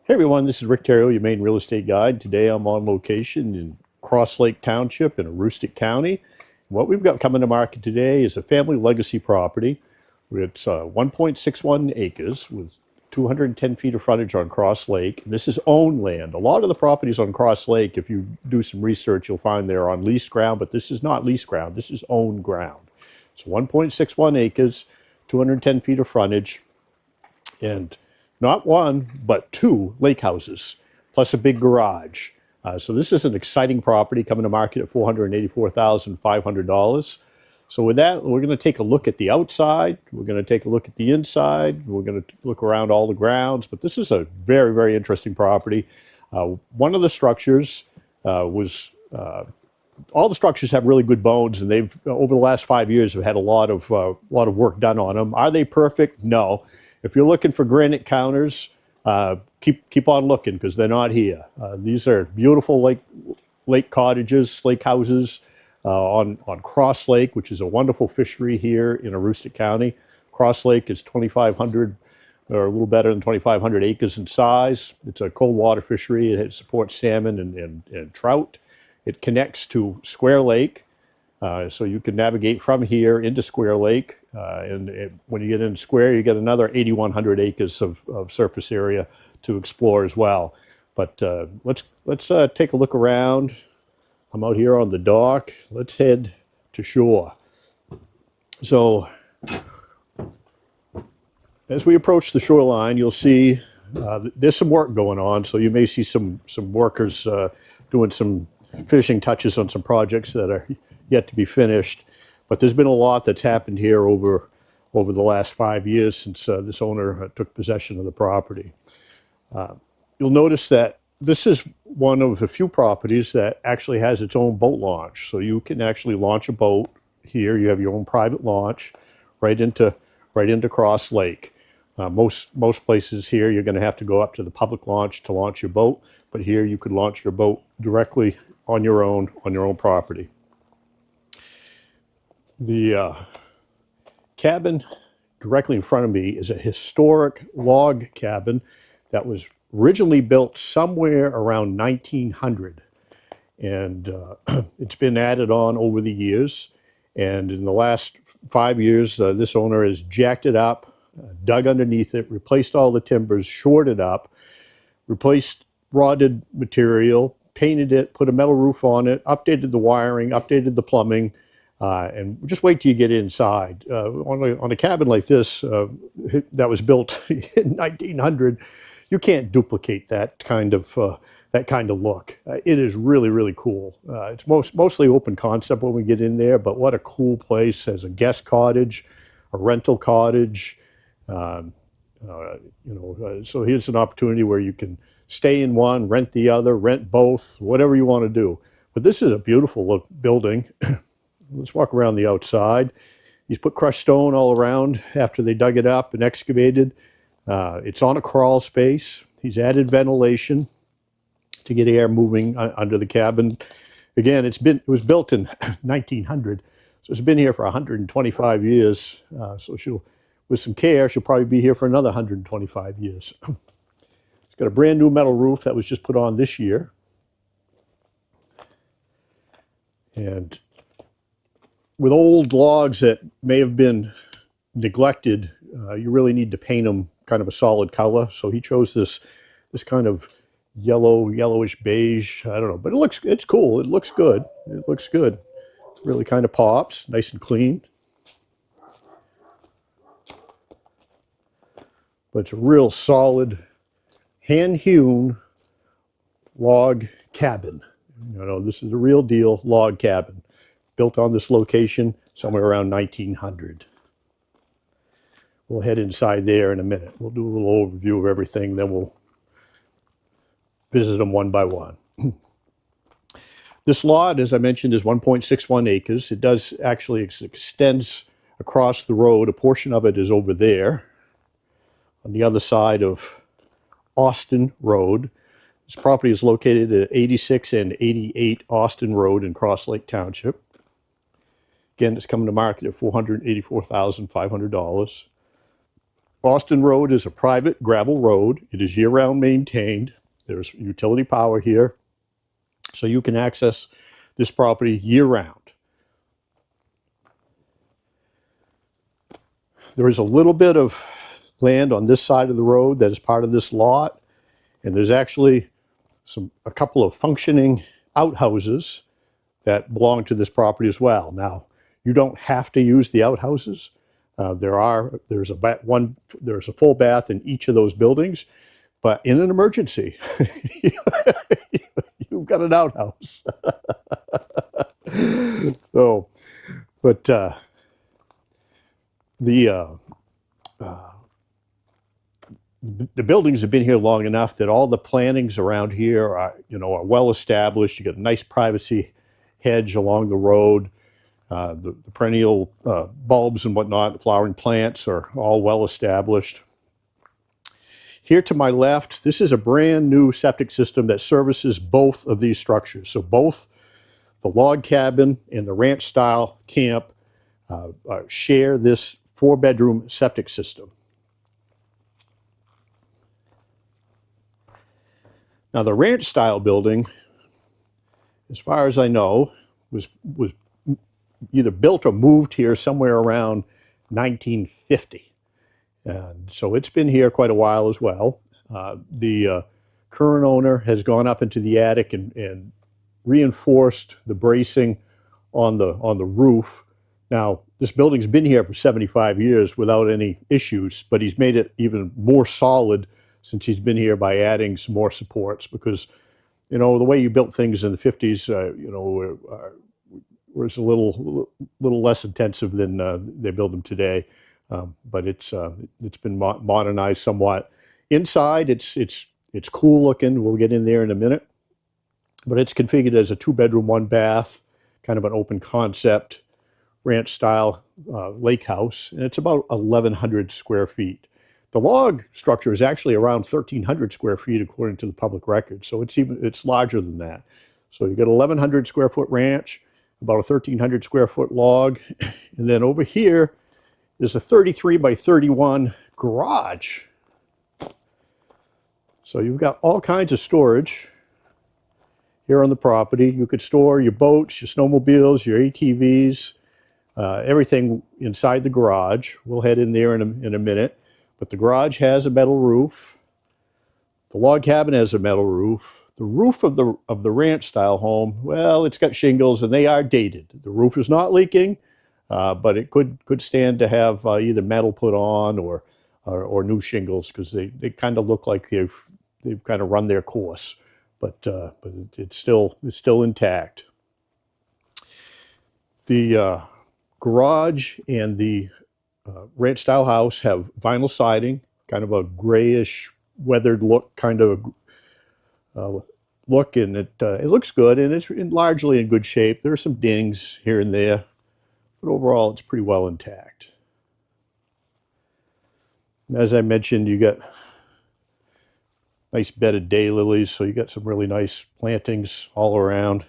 Hey everyone, this is Rick Theriault, your Maine real estate guide. Today I'm on location in Cross Lake Township in Aroostook County. What we've got coming to market today is a family legacy property. It's 1.61 acres with 210 feet of frontage on Cross Lake. This is owned land. A lot of the properties on Cross Lake, if you do some research, you'll find they're on leased ground, but this is not leased ground. This is owned ground. It's 1.61 acres, 210 feet of frontage, and not one, but two lake houses, plus a big garage. So this is an exciting property coming to market at $484,500. So with that, we're going to take a look at the outside. We're going to take a look at the inside. We're going to look around all the grounds. But this is a very, very interesting property. One of the structures was all the structures have really good bones, and they've over the last 5 years have had a lot of work done on them. Are they perfect? No. If you're looking for granite counters, keep on looking because they're not here. These are beautiful lake cottages, lake houses on Cross Lake, which is a wonderful fishery here in Aroostook County. Cross Lake is 2,500 or a little better than 2,500 acres in size. It's a cold water fishery. It supports salmon and trout. It connects to Square Lake. So you can navigate from here into Square Lake, when you get into Square, you get another 8,100 acres of surface area to explore as well. But let's take a look around. I'm out here on the dock. Let's head to shore. So as we approach the shoreline, you'll see there's some work going on. So you may see some workers doing some finishing touches on some projects that are yet to be finished, but there's been a lot that's happened here over the last 5 years since this owner took possession of the property. You'll notice that this is one of the few properties that actually has its own boat launch. So you can actually launch a boat here. You have your own private launch right into Cross Lake. Most places here you're going to have to go up to the public launch to launch your boat, but here you could launch your boat directly on your own property. The cabin directly in front of me is a historic log cabin that was originally built somewhere around 1900. And it's been added on over the years. And in the last 5 years, this owner has jacked it up, dug underneath it, replaced all the timbers, shored it up, replaced rotted material, painted it, put a metal roof on it, updated the wiring, updated the plumbing. And just wait till you get inside. On a cabin like this that was built in 1900, you can't duplicate that kind of look. It is really, really cool. It's mostly open concept when we get in there, but what a cool place as a guest cottage, a rental cottage. So here's an opportunity where you can stay in one, rent the other, rent both, whatever you want to do. But this is a beautiful building. Let's walk around the outside. He's put crushed stone all around after they dug it up and excavated. It's on a crawl space. He's added ventilation to get air moving under the cabin. Again, it was built in 1900, so it's been here for 125 years. So with some care, she'll probably be here for another 125 years. It's got a brand new metal roof that was just put on this year. And with old logs that may have been neglected, you really need to paint them kind of a solid color. So he chose this kind of yellowish beige. I don't know, but it's cool. It looks good. It looks good. It really kind of pops, nice and clean. But it's a real solid, hand-hewn log cabin. This is a real deal log cabin, built on this location somewhere around 1900. We'll head inside there in a minute. We'll do a little overview of everything, then we'll visit them one by one. This lot, as I mentioned, is 1.61 acres. It does actually extends across the road. A portion of it is over there on the other side of Austin Road. This property is located at 86 and 88 Austin Road in Cross Lake Township. Again, it's coming to market at $484,500. Austin Road is a private gravel road. It is year-round maintained. There's utility power here, so you can access this property year-round. There is a little bit of land on this side of the road that is part of this lot, and there's actually a couple of functioning outhouses that belong to this property as well. Now, you don't have to use the outhouses. There's a full bath in each of those buildings, but in an emergency, you've got an outhouse. So, but the buildings have been here long enough that all the plantings around here are well established. You got a nice privacy hedge along the road. The perennial bulbs and whatnot, flowering plants are all well established. Here to my left, this is a brand new septic system that services both of these structures. So both the log cabin and the ranch style camp share this 4-bedroom septic system. Now the ranch style building, as far as I know, was either built or moved here somewhere around 1950. And so it's been here quite a while as well. The current owner has gone up into the attic and reinforced the bracing on the roof. Now, this building's been here for 75 years without any issues, but he's made it even more solid since he's been here by adding some more supports, because, the way you built things in the 50s, was a little less intensive than they build them today. But it's been modernized somewhat. Inside, it's cool looking. We'll get in there in a minute. But it's configured as a 2-bedroom, 1-bath, kind of an open concept ranch style lake house, and it's about 1,100 square feet. The log structure is actually around 1,300 square feet according to the public record, so it's larger than that. So you get 1,100 square foot ranch, about a 1,300 square foot log, and then over here is a 33 by 31 garage. So you've got all kinds of storage here on the property. You could store your boats, your snowmobiles, your ATVs, everything inside the garage. We'll head in there in a minute. But the garage has a metal roof. The log cabin has a metal roof. The roof of the ranch style home, well, it's got shingles and they are dated. The roof is not leaking, but it could stand to have either metal put on or new shingles, because they kind of look like they've kind of run their course. But it's still intact. The garage and the ranch style house have vinyl siding, kind of a grayish weathered look kind of look, and it looks good, and it's largely in good shape. There are some dings here and there, but overall it's pretty well intact. And as I mentioned, you got nice bedded daylilies, so you got some really nice plantings all around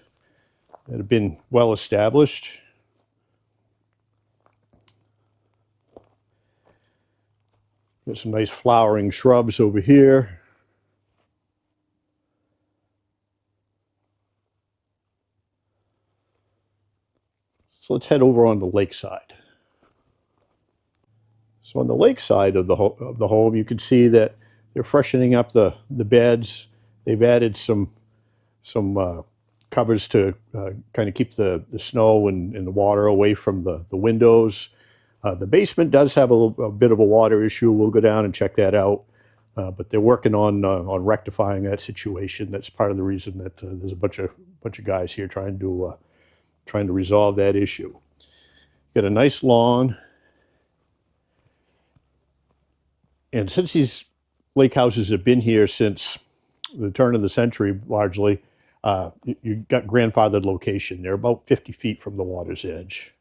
that have been well established. Got some nice flowering shrubs over here. So let's head over on the lake side. So on the lake side of the home, you can see that they're freshening up the beds. They've added some covers to kind of keep the snow and the water away from the windows. The basement does have a bit of a water issue. We'll go down and check that out. But they're working on rectifying that situation. That's part of the reason that there's a bunch of guys here trying to resolve that issue. Got a nice lawn. And since these lake houses have been here since the turn of the century, largely, you got grandfathered location. They're about 50 feet from the water's edge.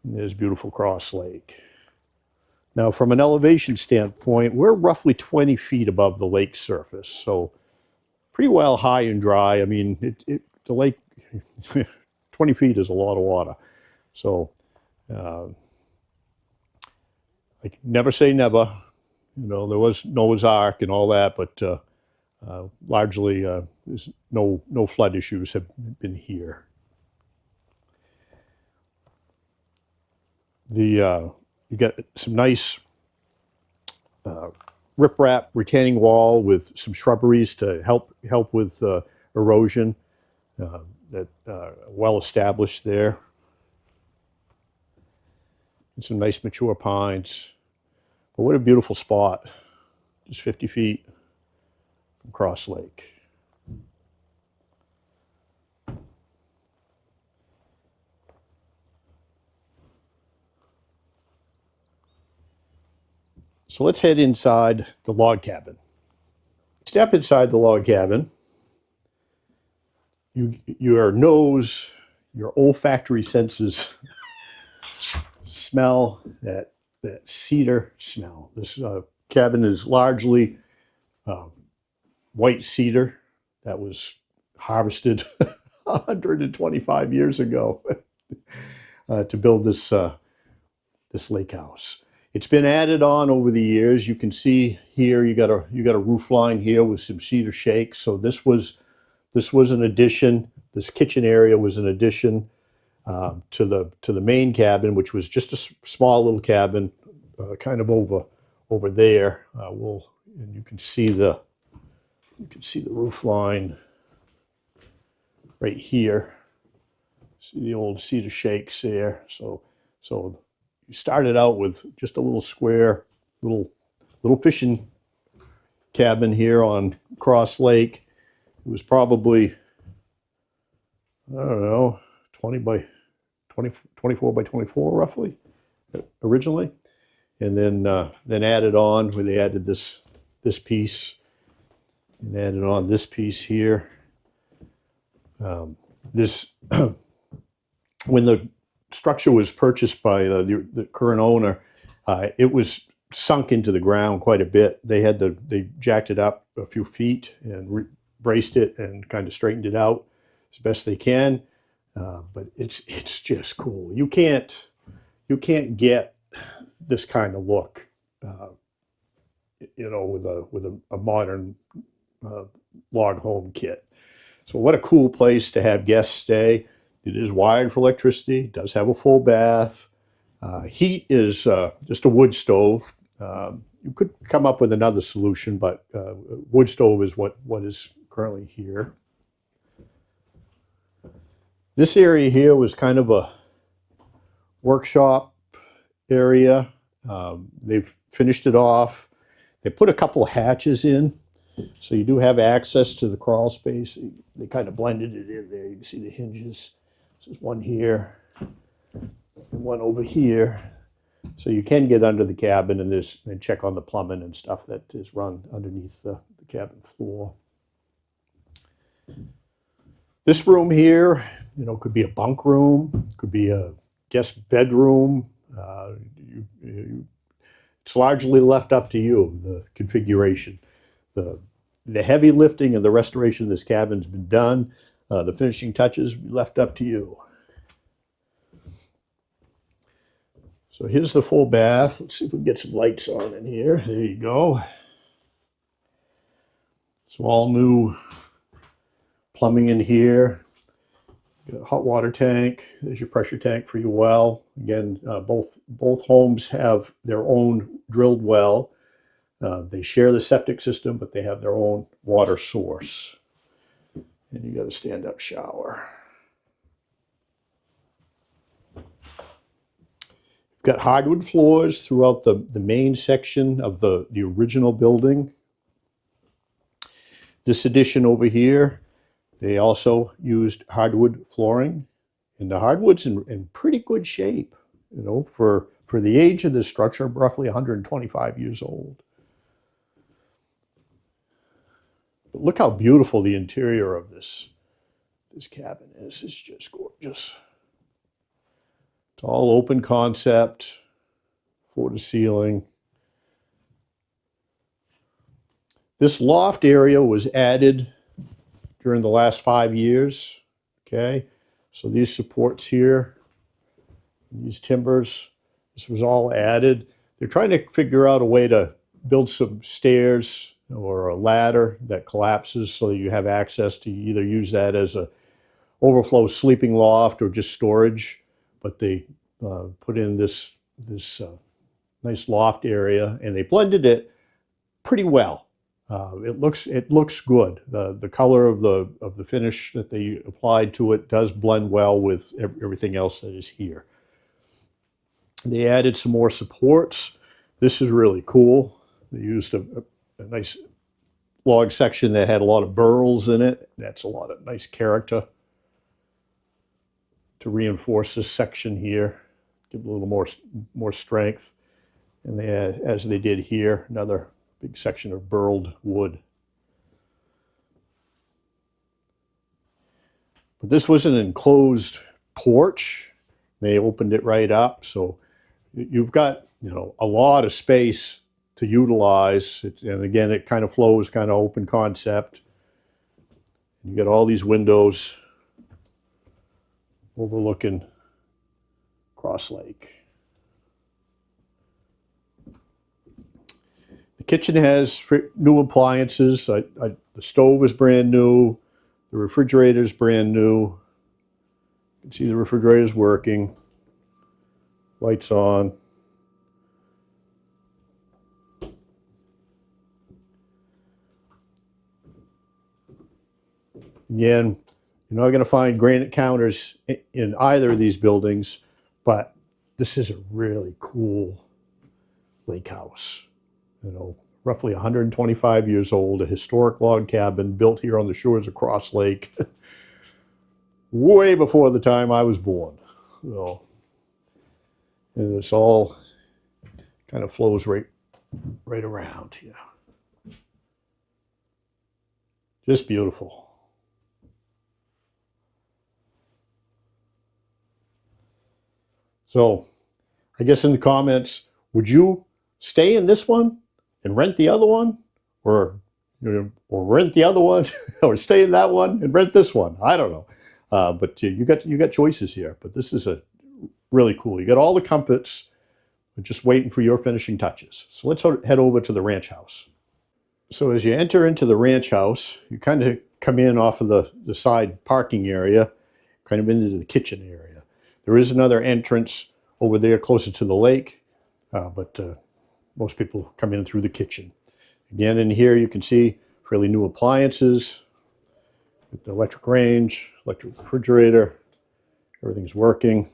And there's beautiful Cross Lake. Now, from an elevation standpoint, we're roughly 20 feet above the lake surface, so pretty well high and dry. I mean, the lake, 20 feet is a lot of water. So I never say never. You know, there was Noah's Ark and all that, but largely there's no flood issues have been here. You get some nice riprap retaining wall with some shrubberies to help with erosion that well established there. And some nice mature pines. But what a beautiful spot. Just 50 feet from Cross Lake. So let's head inside the log cabin. Step inside the log cabin. Your nose, your olfactory senses smell that cedar smell. This cabin is largely white cedar that was harvested 125 years ago to build this lake house. It's been added on over the years. You can see here you got a roof line here with some cedar shakes. So this was an addition. This kitchen area was an addition to the main cabin, which was just a small little cabin, kind of over there. And you can see the roof line right here. See the old cedar shakes there. So you started out with just a little square, little fishing cabin here on Cross Lake. It was probably, I don't know, 24 by 24 roughly, originally, and then added on where they added this piece and added on this piece here. When the structure was purchased by the current owner, it was sunk into the ground quite a bit. They jacked it up a few feet and braced it and kind of straightened it out as best they can. But it's just cool. You can't get this kind of look, you know, with a modern log home kit. So what a cool place to have guests stay. It is wired for electricity, does have a full bath. Heat is just a wood stove. You could come up with another solution, but wood stove is what is currently here. This area here was kind of a workshop area. They've finished it off. They put a couple of hatches in, so you do have access to the crawl space. They kind of blended it in there. You can see the hinges. There's one here and one over here. So you can get under the cabin and check on the plumbing and stuff that is run underneath the cabin floor. This room here, you know, could be a bunk room, could be a guest bedroom. It's largely left up to you, the configuration. The heavy lifting and the restoration of this cabin's been done. The finishing touches left up to you. So here's the full bath. Let's see if we can get some lights on in here. There you go. So all new plumbing in here. Got a hot water tank. There's your pressure tank for your well. Again, both homes have their own drilled well. They share the septic system, but they have their own water source. And you got a stand-up shower. You've got hardwood floors throughout the main section of the original building. This addition over here, they also used hardwood flooring, and the hardwood's in pretty good shape, you know, for the age of this structure, roughly 125 years old. But look how beautiful the interior of this cabin is. It's just gorgeous. It's all open concept, floor to ceiling. This loft area was added during the last 5 years, okay? So these supports here, these timbers, this was all added. They're trying to figure out a way to build some stairs or a ladder that collapses so that you have access to either use that as a overflow sleeping loft or just storage. But they put in this nice loft area, and they blended it pretty well. It looks good. The color of the finish that they applied to it does blend well with everything else that is here. They added some more supports. This is really cool. They used a nice log section that had a lot of burls in it. That's a lot of nice character to reinforce this section here, give it a little more strength. And they, as they did here, another big section of burled wood. But this was an enclosed porch. They opened it right up, so you've got, you know, a lot of space to utilize. And again, it kind of flows, kind of open concept. You got all these windows overlooking Cross Lake. The kitchen has new appliances. The stove is brand new. The refrigerator is brand new. You can see the refrigerator is working. Lights on. Again, you're not going to find granite counters in either of these buildings, but this is a really cool lake house. You know, roughly 125 years old, a historic log cabin built here on the shores of Cross Lake, way before the time I was born. So, and it's all kind of flows right around here. Just beautiful. So, I guess in the comments, would you stay in this one and rent the other one, or rent the other one, or stay in that one and rent this one? I don't know, but you got choices here. But this is a really cool. You got all the comforts, just waiting for your finishing touches. So let's head over to the ranch house. So as you enter into the ranch house, you kind of come in off of the side parking area, kind of into the kitchen area. There is another entrance over there closer to the lake, but most people come in through the kitchen. Again, in here you can see fairly new appliances, the electric range, electric refrigerator, everything's working.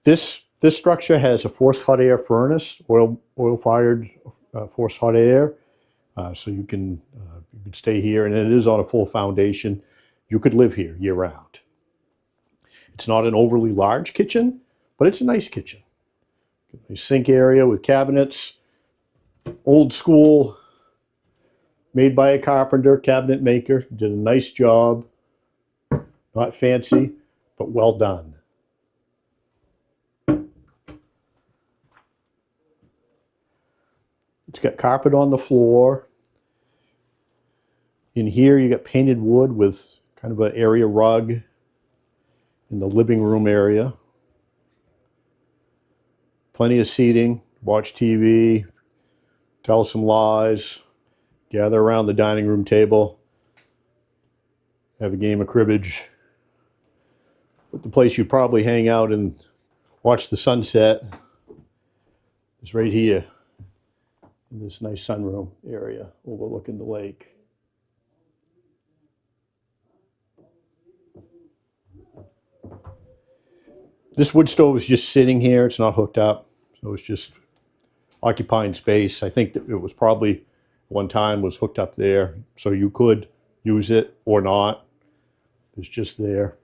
This structure has a forced hot air furnace, oil-fired forced hot air, so you can stay here, and it is on a full foundation. You could live here year-round. It's not an overly large kitchen, but it's a nice kitchen. A sink area with cabinets, old school, made by a carpenter, cabinet maker. Did a nice job. Not fancy, but well done. It's got carpet on the floor. In here you got painted wood with kind of an area rug in the living room area. Plenty of seating, watch TV, tell some lies, gather around the dining room table, have a game of cribbage. But the place you probably hang out and watch the sunset is right here in this nice sunroom area overlooking the lake. This wood stove is just sitting here. It's not hooked up, so it's just occupying space. I think that it was probably one time was hooked up there, so you could use it or not. It's just there.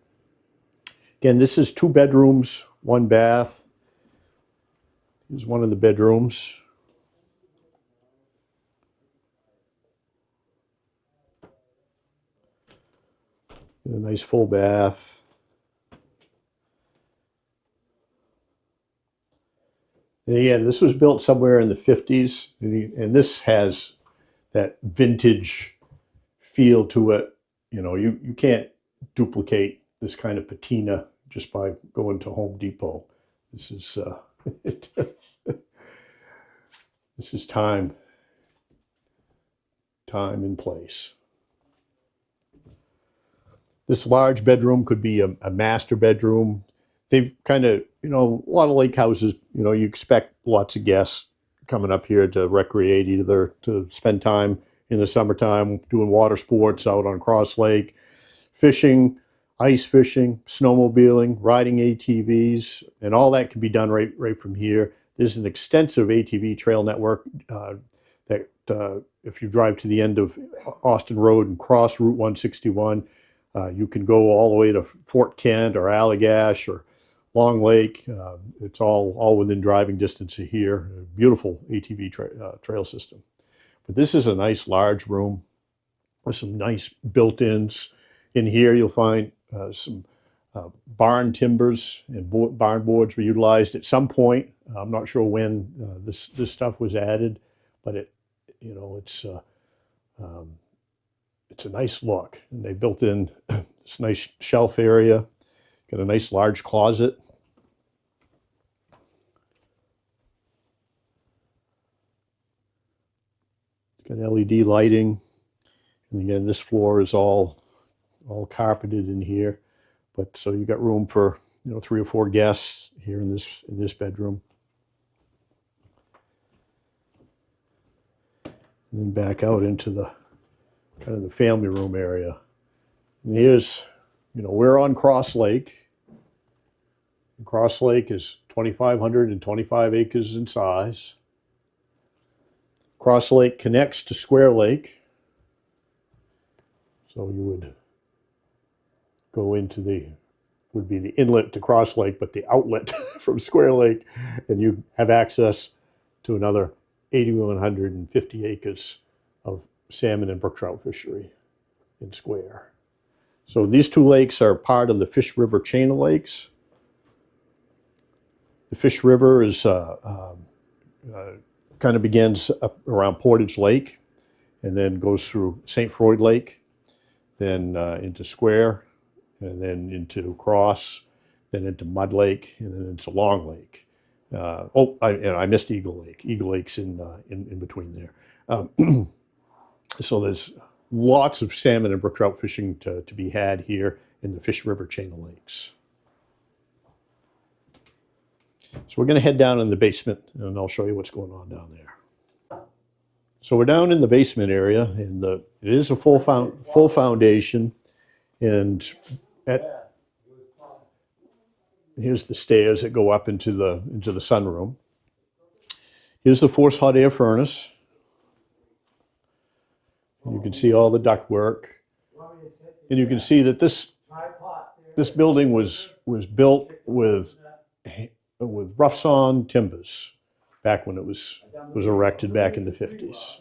Again, this is 2 bedrooms, 1 bath. Here's one of the bedrooms. And a nice full bath. And again, this was built somewhere in the 50s, and this has that vintage feel to it. You know, you can't duplicate this kind of patina just by going to Home Depot. This is This is time and place. This large bedroom could be a master bedroom. They've kind of, you know, a lot of lake houses, you know, you expect lots of guests coming up here to recreate, either to spend time in the summertime doing water sports out on Cross Lake, fishing, ice fishing, snowmobiling, riding ATVs, and all that can be done right from here. There's an extensive ATV trail network that if you drive to the end of Austin Road and cross Route 161, you can go all the way to Fort Kent or Allagash or Long Lake. It's all within driving distance of here. A beautiful ATV trail system. But this is a nice large room with some nice built-ins. In here you'll find some barn timbers and barn boards were utilized at some point. I'm not sure when this stuff was added, but it's a nice look. And they built in this nice shelf area, got a nice large closet. It's got LED lighting. And again, this floor is all carpeted in here. But so you got room for, you know, 3 or 4 guests here in this bedroom. And then back out into the kind of the family room area. And here's, you know, we're on Cross Lake. Cross Lake is 2,525 acres in size. Cross Lake connects to Square Lake. So you would go into would be the inlet to Cross Lake, but the outlet from Square Lake, and you have access to another 8,150 acres of salmon and brook trout fishery in Square. So these 2 lakes are part of the Fish River chain of lakes. The Fish River is kind of begins up around Portage Lake and then goes through St. Croix Lake, then into Square, and then into Cross, then into Mud Lake, and then into Long Lake. I missed Eagle Lake. Eagle Lake's in between there. So there's lots of salmon and brook trout fishing to be had here in the Fish River chain of lakes. So we're going to head down in the basement, and I'll show you what's going on down there. So we're down in the basement area, and it is a full foundation, and here's the stairs that go up into the sunroom. Here's the forced hot air furnace. You can see all the ductwork, and you can see that this building was built with rough sawn timbers back when it was erected back in the 50s.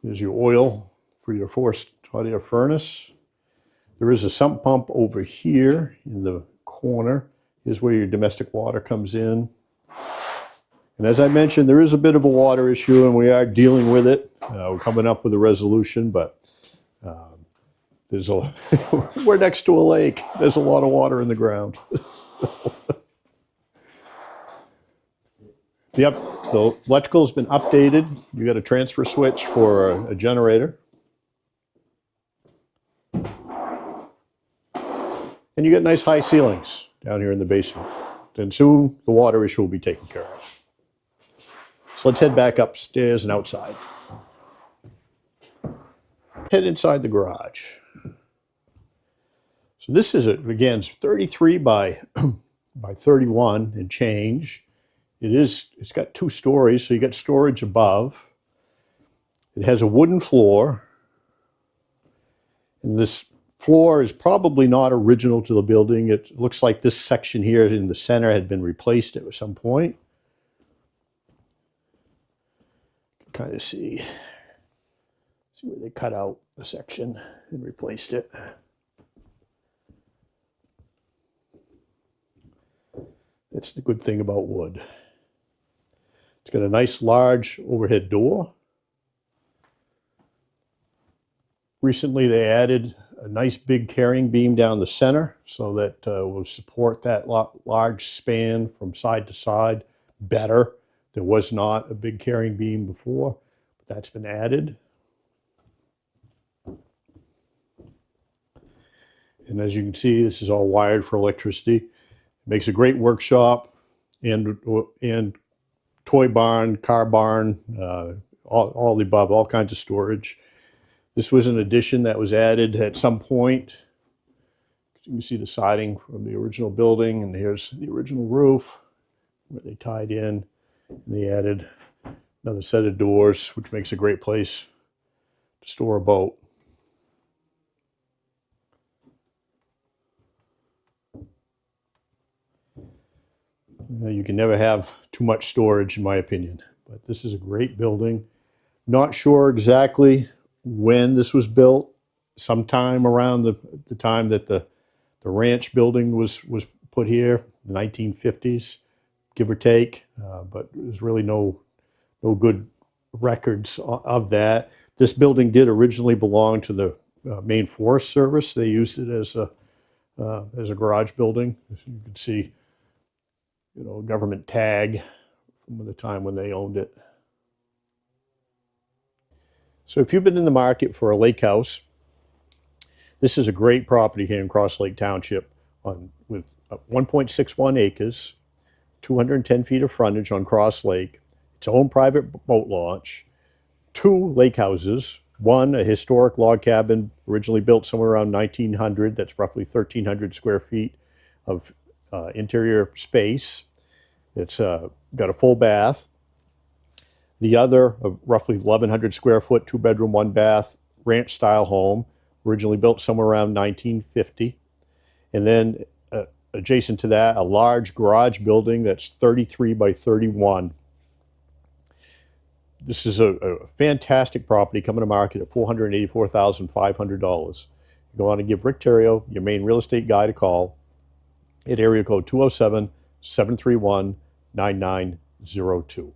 There's your oil for your forced hot air furnace. There is a sump pump over here in the corner. Here's where your domestic water comes in. And as I mentioned, there is a bit of a water issue, and we are dealing with it. We're coming up with a resolution, but we're next to a lake. There's a lot of water in the ground. Yep, the electrical's been updated. You got a transfer switch for a generator. And you get nice high ceilings down here in the basement. And soon the water issue will be taken care of. So let's head back upstairs and outside. Head inside the garage. So this is, again, 33 by 31 and change. It's got 2 stories, so you got storage above. It has a wooden floor. And this floor is probably not original to the building. It looks like this section here in the center had been replaced at some point. Kind of see where they cut out a section and replaced it. That's the good thing about wood. It's got a nice large overhead door. Recently they added a nice big carrying beam down the center so that will support that large span from side to side better. There was not a big carrying beam before, but that's been added. And as you can see, this is all wired for electricity. It makes a great workshop and toy barn, car barn, all the above, all kinds of storage. This was an addition that was added at some point. You can see the siding from the original building, and here's the original roof where they tied in. And they added another set of doors, which makes a great place to store a boat. You can never have too much storage, in my opinion, but this is a great building. Not sure exactly when this was built, sometime around the time that the ranch building was put here, the 1950s, give or take, but there's really no good records of that. This building did originally belong to the Maine Forest Service. They used it as a garage building. As you can see, a government tag from the time when they owned it. So if you've been in the market for a lake house, this is a great property here in Cross Lake Township with 1.61 acres, 210 feet of frontage on Cross Lake, its own private boat launch, 2 lake houses, one a historic log cabin originally built somewhere around 1900, that's roughly 1,300 square feet of interior space. It's got a full bath. The other, a roughly 1,100 square foot, 2-bedroom, 1-bath ranch style home, originally built somewhere around 1950. And then adjacent to that, a large garage building that's 33 by 31. This is a fantastic property coming to market at $484,500. You go on and give Rick Theriault, your Maine real estate guide, a call at area code 207-731-9902.